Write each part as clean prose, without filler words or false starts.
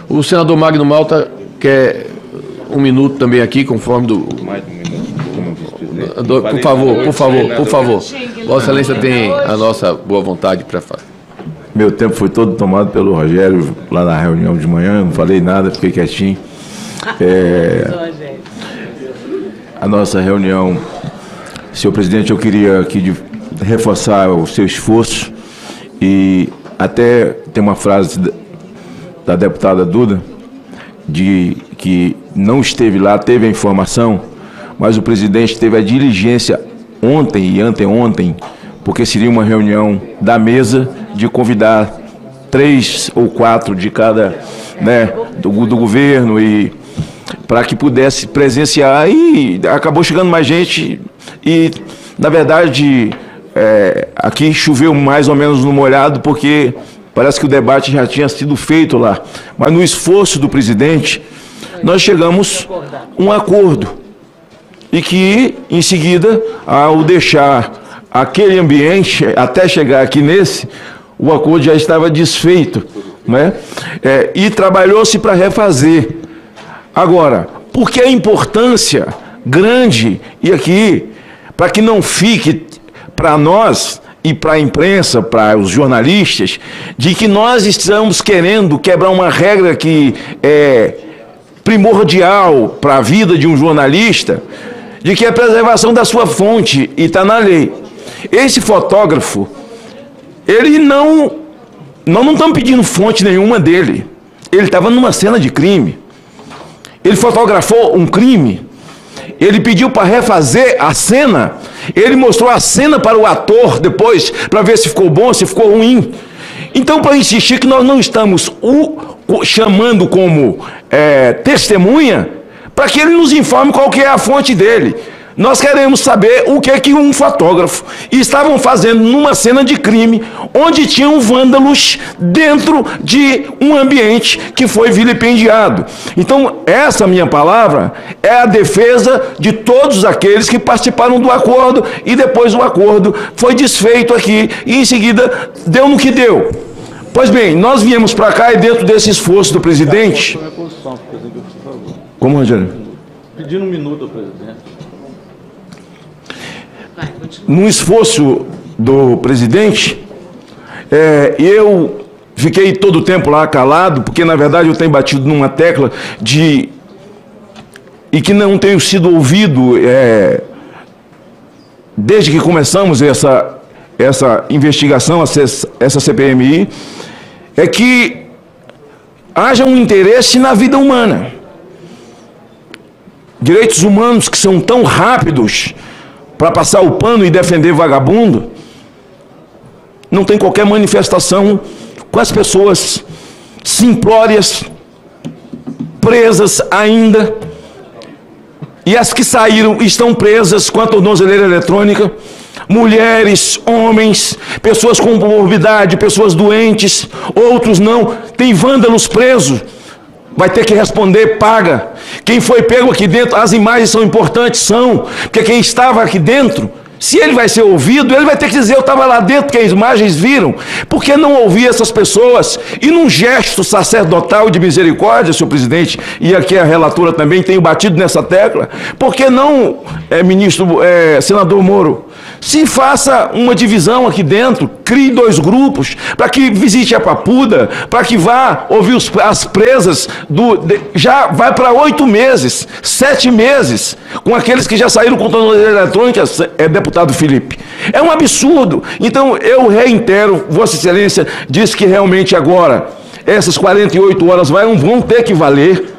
O senador Magno Malta quer um minuto também aqui, conforme do... Mais de um minuto. Por favor. Vossa Excelência tem a nossa boa vontade para fazer. Meu tempo foi todo tomado pelo Rogério, lá na reunião de manhã, não falei nada, fiquei quietinho. A nossa reunião, senhor presidente, eu queria aqui reforçar o seu esforço e até tem uma frase da deputada Duda, de que não esteve lá, teve a informação, mas o presidente teve a diligência ontem e anteontem, porque seria uma reunião da mesa de convidar 3 ou 4 de cada, né, do governo, e para que pudesse presenciar, e acabou chegando mais gente, e na verdade aqui choveu mais ou menos no molhado, porque parece que o debate já tinha sido feito lá, mas no esforço do presidente nós chegamos a um acordo, e que em seguida, ao deixar aquele ambiente, até chegar aqui nesse, o acordo já estava desfeito, né? E trabalhou-se para refazer. Agora, por que a importância grande, e aqui, para que não fique para nós e para a imprensa, para os jornalistas, de que nós estamos querendo quebrar uma regra que é primordial para a vida de um jornalista, de que é a preservação da sua fonte, e está na lei. Esse fotógrafo, ele não estamos pedindo fonte nenhuma dele. Ele estava numa cena de crime. Ele fotografou um crime. Ele pediu para refazer a cena. Ele mostrou a cena para o ator depois, para ver se ficou bom, se ficou ruim. Então, para insistir que nós não estamos chamando como testemunha, para que ele nos informe qual que é a fonte dele. Nós queremos saber o que um fotógrafo estavam fazendo numa cena de crime, onde tinham vândalos dentro de um ambiente que foi vilipendiado. Então, essa minha palavra é a defesa de todos aqueles que participaram do acordo, e depois o acordo foi desfeito aqui, e em seguida deu no que deu. Pois bem, nós viemos para cá, e dentro desse esforço do presidente... Como, Rogério? Pedindo um minuto ao presidente. Num esforço do presidente, eu fiquei todo o tempo lá calado, porque na verdade eu tenho batido numa tecla e que não tenho sido ouvido desde que começamos essa investigação, essa CPMI, é que haja um interesse na vida humana. Direitos humanos que são tão rápidos para passar o pano e defender vagabundo, não tem qualquer manifestação com as pessoas simplórias, presas ainda, e as que saíram estão presas com a tornozeleira eletrônica, mulheres, homens, pessoas com comorbidade, pessoas doentes, outros não, tem vândalos presos, vai ter que responder, paga. Quem foi pego aqui dentro, as imagens são importantes, porque quem estava aqui dentro, se ele vai ser ouvido, ele vai ter que dizer, eu estava lá dentro, que as imagens viram. Por que não ouvir essas pessoas? E num gesto sacerdotal de misericórdia, senhor presidente, e aqui a relatora também tenho batido nessa tecla, por que não, senador Moro, se faça uma divisão aqui dentro, crie 2 grupos, para que visite a Papuda, para que vá ouvir as presas, já vai para 8 meses, 7 meses, com aqueles que já saíram com tornozeleira eletrônica, deputado Felipe. É um absurdo. Então, eu reitero, Vossa Excelência disse que realmente agora, essas 48 horas vão ter que valer.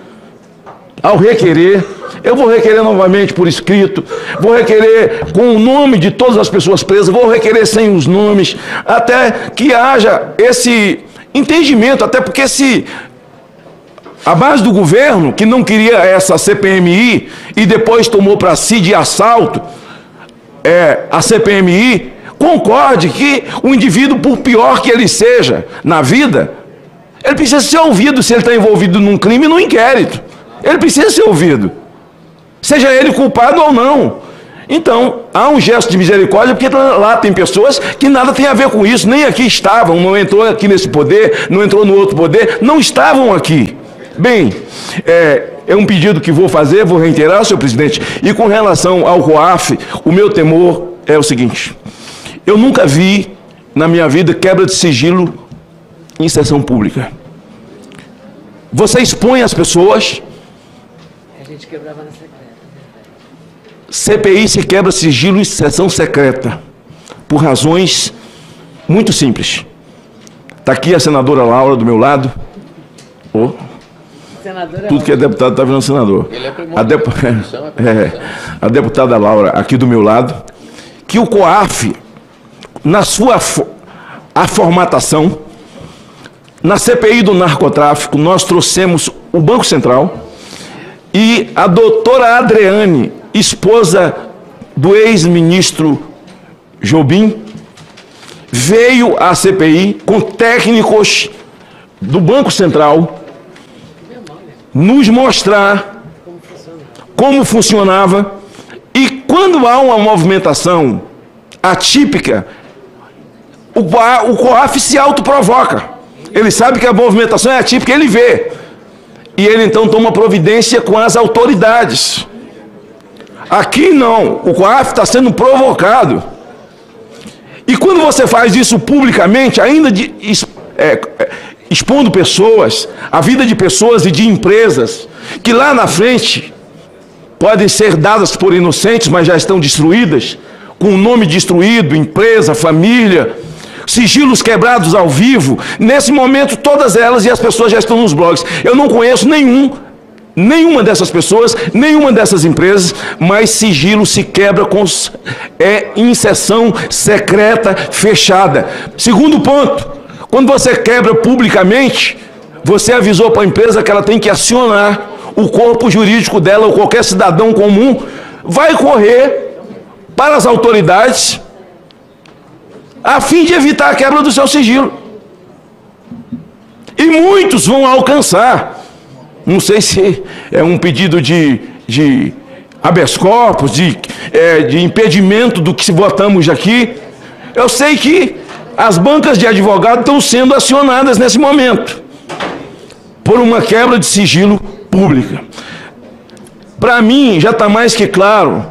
Ao requerer, eu vou requerer novamente por escrito, vou requerer com o nome de todas as pessoas presas, vou requerer sem os nomes, até que haja esse entendimento, até porque se a base do governo, que não queria essa CPMI e depois tomou para si de assalto a CPMI, concorde que o indivíduo, por pior que ele seja na vida, ele precisa ser ouvido se ele está envolvido num crime, num inquérito. Ele precisa ser ouvido, seja ele culpado ou não. Então, há um gesto de misericórdia, porque lá tem pessoas que nada tem a ver com isso, nem aqui estavam, não entrou aqui nesse poder, não entrou no outro poder, não estavam aqui. Bem, é um pedido que vou fazer, vou reiterar, senhor presidente, e com relação ao COAF, o meu temor é o seguinte: eu nunca vi na minha vida quebra de sigilo em sessão pública. Você expõe as pessoas. A gente quebrava na secreta. CPI se quebra sigilo em sessão secreta, por razões muito simples. Está aqui a senadora Laura do meu lado. Tudo que é deputado está virando senador. Ele é a deputada Laura aqui do meu lado, que o COAF, na sua formatação, na CPI do narcotráfico, nós trouxemos o Banco Central e a doutora Adriane, esposa do ex-ministro Jobim, veio à CPI com técnicos do Banco Central nos mostrar como funcionava, e quando há uma movimentação atípica, o COAF se autoprovoca. Ele sabe que a movimentação é atípica, ele vê. E ele então toma providência com as autoridades. Aqui não, o COAF está sendo provocado. E quando você faz isso publicamente, ainda expondo pessoas, a vida de pessoas e de empresas, que lá na frente podem ser dadas por inocentes, mas já estão destruídas, com o nome destruído, empresa, família, sigilos quebrados ao vivo, nesse momento todas elas, e as pessoas já estão nos blogs. Eu não conheço nenhuma dessas pessoas, nenhuma dessas empresas, mas sigilo se quebra em sessão secreta fechada. Segundo ponto, quando você quebra publicamente, você avisou para a empresa que ela tem que acionar o corpo jurídico dela, ou qualquer cidadão comum vai correr para as autoridades a fim de evitar a quebra do seu sigilo. E muitos vão alcançar, não sei se é um pedido de habeas corpus, de impedimento do que votamos aqui. Eu sei que as bancas de advogados estão sendo acionadas nesse momento por uma quebra de sigilo pública. Para mim, já está mais que claro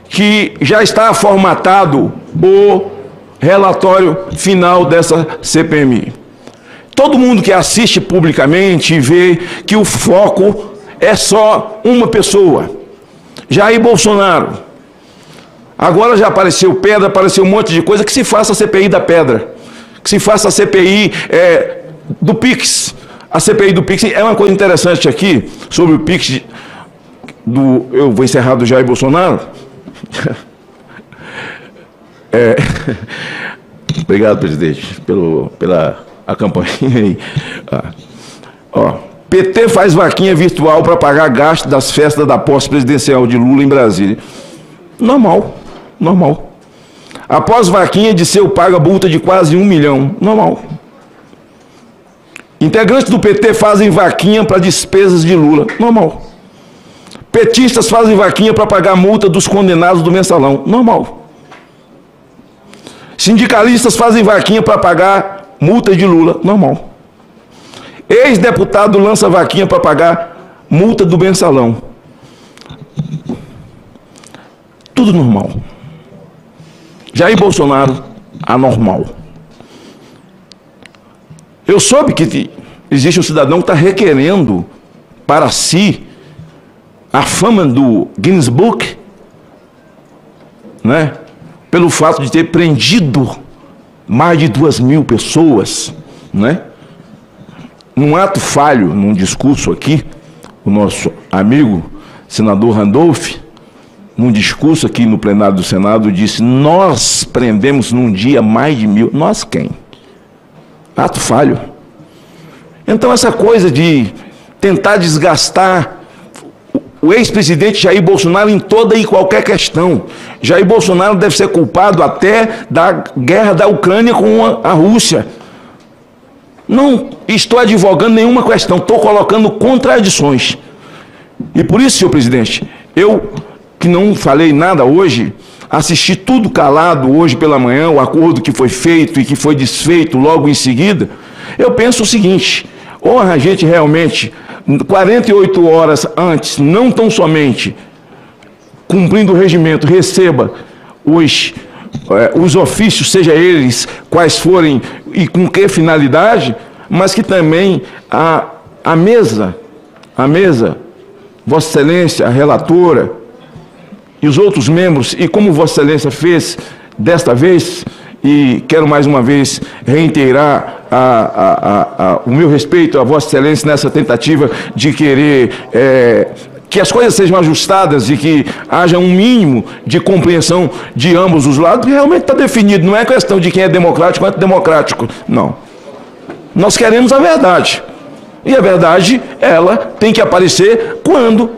que já está formatado o relatório final dessa CPMI. Todo mundo que assiste publicamente vê que o foco é só uma pessoa, Jair Bolsonaro. Agora já apareceu pedra, apareceu um monte de coisa. Que se faça a CPI da pedra, que se faça a CPI do Pix. A CPI do Pix é uma coisa interessante aqui, sobre o Pix eu vou encerrar do Jair Bolsonaro. Obrigado, presidente, pela campainha aí. PT faz vaquinha virtual para pagar gasto das festas da posse presidencial de Lula em Brasília. Normal. Após vaquinha de seu paga multa de quase 1 milhão. Normal. Integrantes do PT fazem vaquinha para despesas de Lula. Normal. Petistas fazem vaquinha para pagar multa dos condenados do mensalão. Normal. Sindicalistas fazem vaquinha para pagar multa de Lula. Normal. Ex-deputado lança vaquinha para pagar multa do mensalão. Tudo normal. Jair Bolsonaro, anormal. Eu soube que existe um cidadão que está requerendo para si a fama do Guinness Book, né? Pelo fato de ter prendido mais de 2.000 pessoas, né? Num ato falho, num discurso aqui, o nosso amigo senador Randolph, num discurso aqui no plenário do Senado, disse: nós prendemos num dia mais de 1.000. Nós quem? Ato falho. Então essa coisa de tentar desgastar o ex-presidente Jair Bolsonaro em toda e qualquer questão. Jair Bolsonaro deve ser culpado até da guerra da Ucrânia com a Rússia. Não estou advogando nenhuma questão, estou colocando contradições. E por isso, senhor presidente, eu que não falei nada hoje, assisti tudo calado hoje pela manhã, o acordo que foi feito e que foi desfeito logo em seguida, eu penso o seguinte: ou a gente realmente, 48 horas antes, não tão somente cumprindo o regimento, receba os ofícios, seja eles quais forem e com que finalidade, mas que também a mesa, Vossa Excelência, a relatora e os outros membros, e como Vossa Excelência fez desta vez, e quero mais uma vez reiterar o meu respeito a Vossa Excelência nessa tentativa de querer que as coisas sejam ajustadas e que haja um mínimo de compreensão de ambos os lados, realmente está definido, não é questão de quem é democrático ou antidemocrático, não. Nós queremos a verdade, e a verdade, ela tem que aparecer quando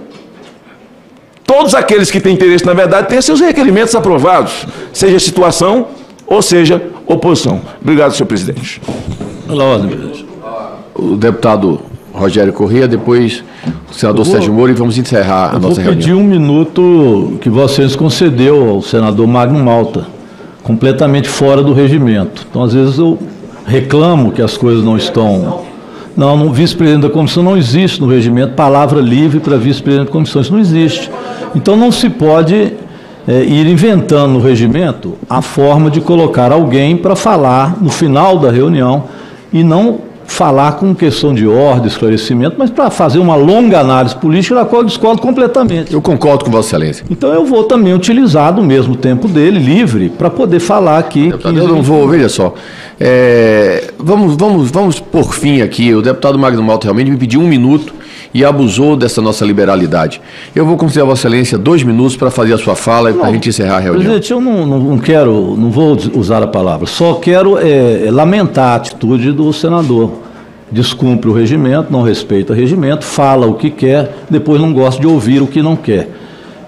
todos aqueles que têm interesse na verdade têm seus requerimentos aprovados, seja situação ou seja oposição. Obrigado, senhor presidente. Pela ordem, presidente. O deputado Rogério Corrêa, depois o senador Sérgio Moro, e vamos encerrar a nossa reunião. Vou pedir um minuto que vocês concedeu ao senador Magno Malta, completamente fora do regimento. Então, às vezes, eu reclamo que as coisas não estão... Não, vice-presidente da comissão não existe no regimento palavra livre para vice-presidente da comissão, isso não existe. Então, não se pode ir inventando no regimento a forma de colocar alguém para falar no final da reunião e não falar com questão de ordem, esclarecimento, mas para fazer uma longa análise política da qual eu discordo completamente. Eu concordo com Vossa Excelência. Então eu vou também utilizar do mesmo tempo dele, livre, para poder falar aqui. Deputado, eu não vou, veja só. Vamos por fim aqui. O deputado Magno Malta realmente me pediu 1 minuto e abusou dessa nossa liberalidade. Eu vou conceder a Vossa Excelência 2 minutos para fazer a sua fala e para a gente encerrar a reunião. Presidente, eu não vou usar a palavra, só quero lamentar a atitude do senador. Descumpre o regimento, não respeita o regimento, fala o que quer, depois não gosta de ouvir o que não quer.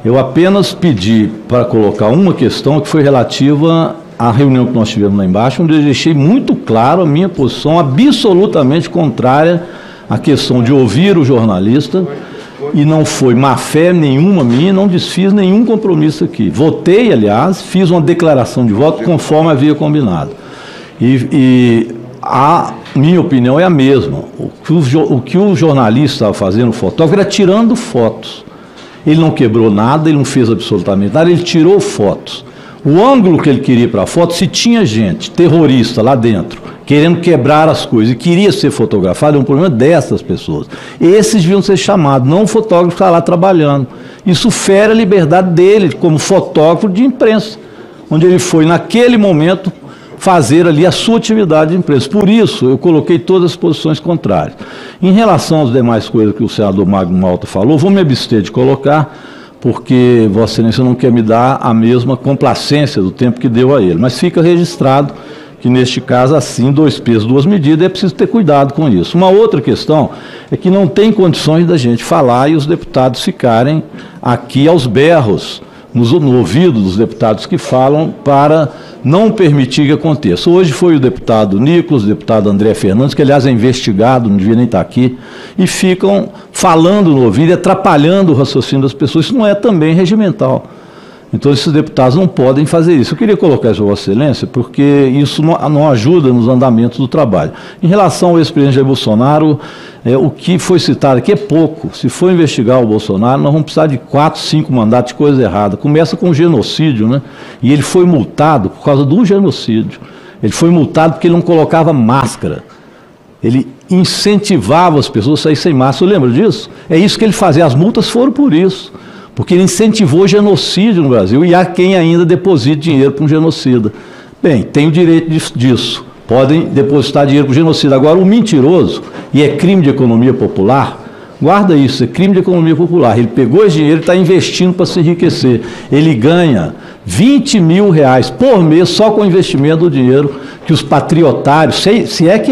Eu apenas pedi para colocar uma questão que foi relativa à reunião que nós tivemos lá embaixo, onde eu deixei muito claro a minha posição absolutamente contrária à questão de ouvir o jornalista, e não foi má-fé nenhuma minha, não desfiz nenhum compromisso aqui. Votei, aliás, fiz uma declaração de voto conforme havia combinado. A minha opinião é a mesma. O que o jornalista estava fazendo, o fotógrafo, era tirando fotos. Ele não quebrou nada, ele não fez absolutamente nada, ele tirou fotos. O ângulo que ele queria para a foto, se tinha gente terrorista lá dentro, querendo quebrar as coisas e queria ser fotografado, é um problema dessas pessoas. Esses deviam ser chamados, não o fotógrafo que está lá trabalhando. Isso fere a liberdade dele como fotógrafo de imprensa, onde ele foi, naquele momento, fazer ali a sua atividade de imprensa. Por isso, eu coloquei todas as posições contrárias. Em relação às demais coisas que o senador Magno Malta falou, vou me abster de colocar, porque Vossa Excelência não quer me dar a mesma complacência do tempo que deu a ele. Mas fica registrado que, neste caso, assim, 2 pesos, 2 medidas, é preciso ter cuidado com isso. Uma outra questão é que não tem condições da gente falar e os deputados ficarem aqui aos berros, no ouvido dos deputados que falam, para não permitir que aconteça. Hoje foi o deputado Nicolas, o deputado André Fernandes, que aliás é investigado, não devia nem estar aqui, e ficam falando no ouvido e atrapalhando o raciocínio das pessoas. Isso não é também regimental. Então esses deputados não podem fazer isso. Eu queria colocar isso a Vossa Excelência, porque isso não ajuda nos andamentos do trabalho. Em relação ao ex-presidente Jair Bolsonaro, o que foi citado aqui é pouco. Se for investigar o Bolsonaro, nós vamos precisar de 4, 5 mandatos de coisa errada. Começa com genocídio, né? E ele foi multado por causa do genocídio. Ele foi multado porque ele não colocava máscara. Ele incentivava as pessoas a sair sem máscara. Você lembra disso? É isso que ele fazia. As multas foram por isso. Porque ele incentivou genocídio no Brasil, e há quem ainda deposite dinheiro para um genocida. Bem, tem o direito disso, podem depositar dinheiro para o genocida. Agora, o mentiroso, e é crime de economia popular, guarda isso, é crime de economia popular. Ele pegou esse dinheiro e está investindo para se enriquecer. Ele ganha R$20 mil por mês só com o investimento do dinheiro que os patriotários, se é que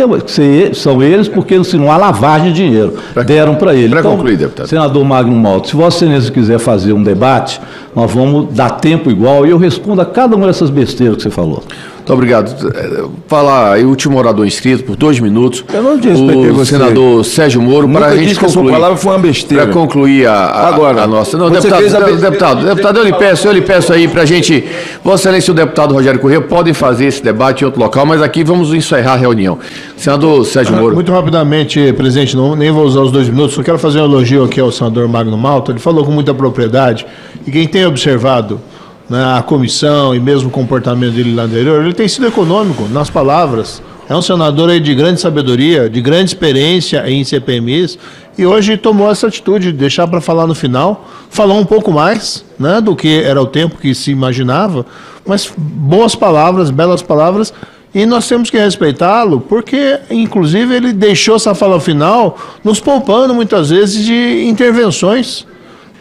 são eles, porque se não há lavagem de dinheiro, deram para ele. Para então, concluir, deputado. Senador Magno Malta, se Vossa Excelência quiser fazer um debate, nós vamos dar tempo igual e eu respondo a cada uma dessas besteiras que você falou. Muito obrigado. Falar aí, o último orador inscrito por 2 minutos. Eu não desrespeitei o você. senador Sérgio Moro, para a gente concluir. A sua palavra foi uma besteira. Para concluir a nossa. Não, deputado, eu lhe peço aí para a gente. Vossa Excelência e o deputado Rogério Corrêa podem fazer esse debate em outro local, mas aqui vamos encerrar a reunião. Senador Sérgio Moro. Muito rapidamente, presidente, nem vou usar os 2 minutos, só quero fazer um elogio aqui ao senador Magno Malta. Ele falou com muita propriedade e quem tem observado, né, a comissão e mesmo o comportamento dele lá anterior, ele tem sido econômico nas palavras. É um senador aí de grande sabedoria, de grande experiência em CPMIs, e hoje tomou essa atitude de deixar para falar no final, falou um pouco mais, né, do que era o tempo que se imaginava, mas boas palavras, belas palavras, e nós temos que respeitá-lo, porque, inclusive, ele deixou essa fala final nos poupando, muitas vezes, de intervenções,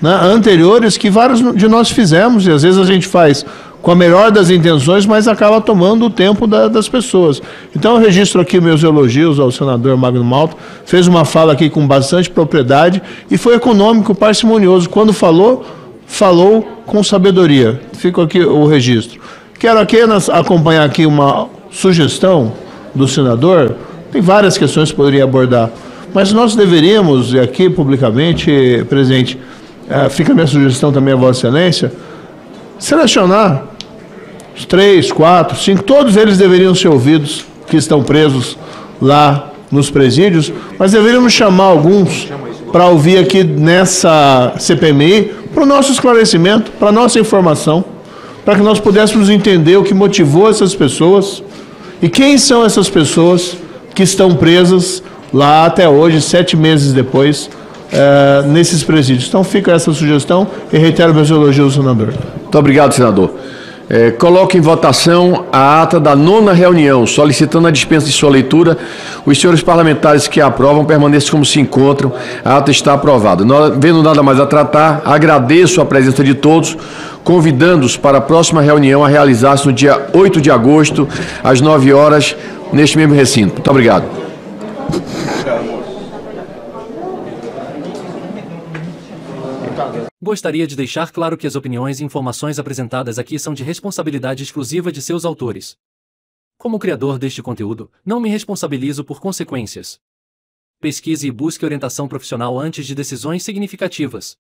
né, anteriores que vários de nós fizemos, e às vezes a gente faz com a melhor das intenções, mas acaba tomando o tempo das pessoas. Então eu registro aqui meus elogios ao senador Magno Malta, fez uma fala aqui com bastante propriedade e foi econômico, parcimonioso. Quando falou com sabedoria. Fica aqui o registro. Quero apenas acompanhar aqui uma sugestão do senador, tem várias questões que poderia abordar, mas nós deveríamos, e aqui publicamente, presidente, fica a minha sugestão também a Vossa Excelência, selecionar os 3, 4, 5, todos eles deveriam ser ouvidos, que estão presos lá nos presídios, mas deveríamos chamar alguns para ouvir aqui nessa CPMI, para o nosso esclarecimento, para a nossa informação, para que nós pudéssemos entender o que motivou essas pessoas e quem são essas pessoas que estão presas lá até hoje, 7 meses depois, nesses presídios. Então fica essa sugestão e reitero meus elogios ao senador. Muito obrigado, senador. Coloco em votação a ata da 9ª reunião, solicitando a dispensa de sua leitura. Os senhores parlamentares que aprovam permaneçam como se encontram. A ata está aprovada. Não vendo nada mais a tratar, agradeço a presença de todos, convidando-os para a próxima reunião a realizar-se no dia 8 de agosto, às 9 horas, neste mesmo recinto. Muito obrigado. Gostaria de deixar claro que as opiniões e informações apresentadas aqui são de responsabilidade exclusiva de seus autores. Como criador deste conteúdo, não me responsabilizo por consequências. Pesquise e busque orientação profissional antes de decisões significativas.